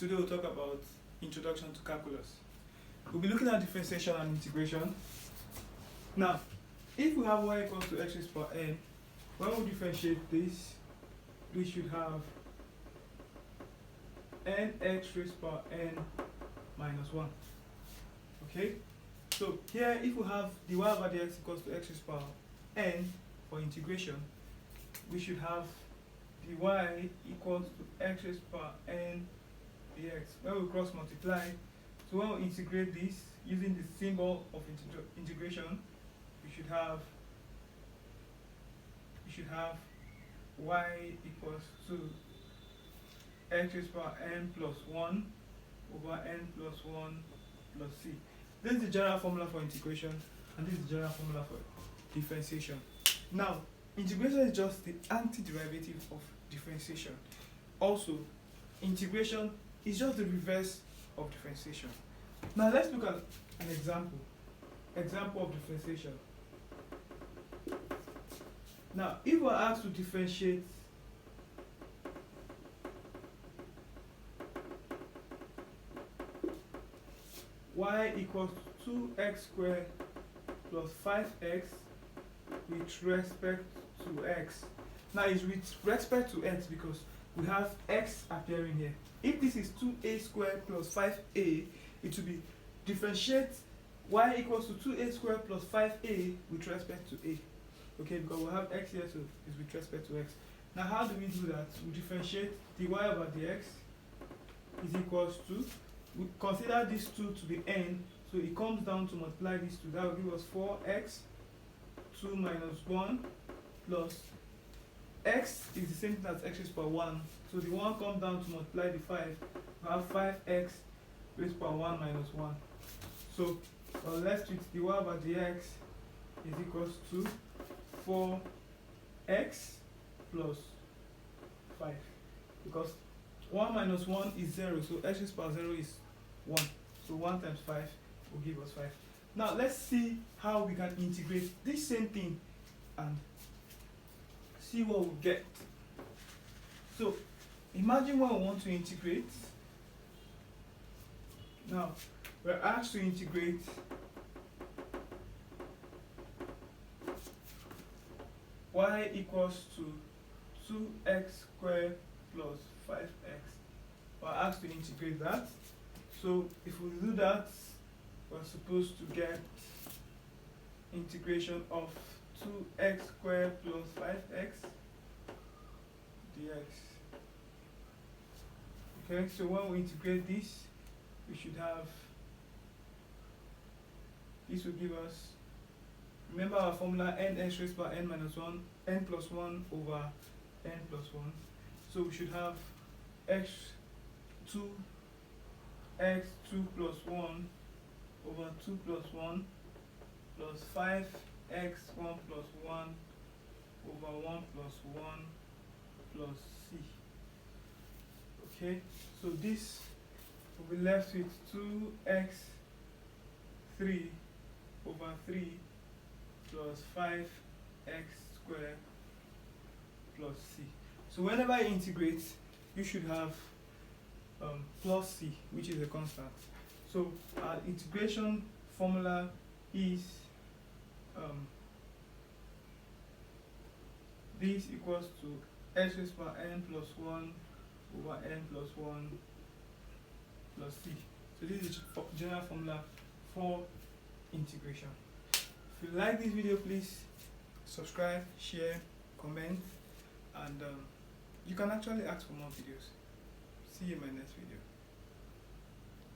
Today we'll talk about introduction to calculus. We'll be looking at differentiation and integration. Now, if we have y equals to x raised power n, when we differentiate this, we should have nx raised power n minus 1. Okay? So here, if we have dy over dx equals to x raised power n for integration, we should have dy equals to x raised power n dx. When we cross multiply, so when we integrate this using the symbol of integration, we should have y equals to x raised power n plus 1 over n plus 1 plus c. This is the general formula for integration, and this is the general formula for differentiation. Now, integration is just the antiderivative of differentiation. Also, integration is just the reverse of differentiation. Now, let's look at an example of differentiation. Now, if we're asked to differentiate y equals to 2x squared plus 5x with respect to x. Now, it's with respect to x because we have x appearing here. If this is 2a squared plus 5a, it will be differentiate y equals to 2a squared plus 5a with respect to a. Okay, because we have x here, so it's with respect to x. Now, how do we do that? We differentiate dy over dx is equals to, we consider this 2 to be n, so it comes down to multiply these two. That will give us 4x, 2 minus 1, plus x is the same thing as x raised power 1. So the 1 comes down to multiply the 5. We have 5x raised power 1 minus 1. So we're left with dy over dx is equals to 4x plus 5. Because 1 minus 1 is 0, so x raised power 0 is 1. So 1 times 5 will give us 5. Now let's see how we can integrate this same thing and see what we get. So imagine when we want to integrate. Now we're asked to integrate y equals to 2x squared plus 5x. We're asked to integrate that. So if we do that, we're supposed to get integration of 2x squared plus 5x dx. Okay, so when we integrate this, we should have, this will give us, remember our formula, nx raised by n minus 1, n plus 1 over n plus 1. So we should have x2 plus 1 over 2 plus 1 plus 5x1 plus 1 over 1 plus 1 plus c. Okay, so this will be left with 2x3 over 3 plus 5x squared plus c. So whenever you integrate, you should have plus c, which is a constant. So our integration formula is this equals to x raised power n plus 1 over n plus 1 plus c. So this is the general formula for integration. If you like this video, please subscribe, share, comment, and you can actually ask for more videos. See you in my next video.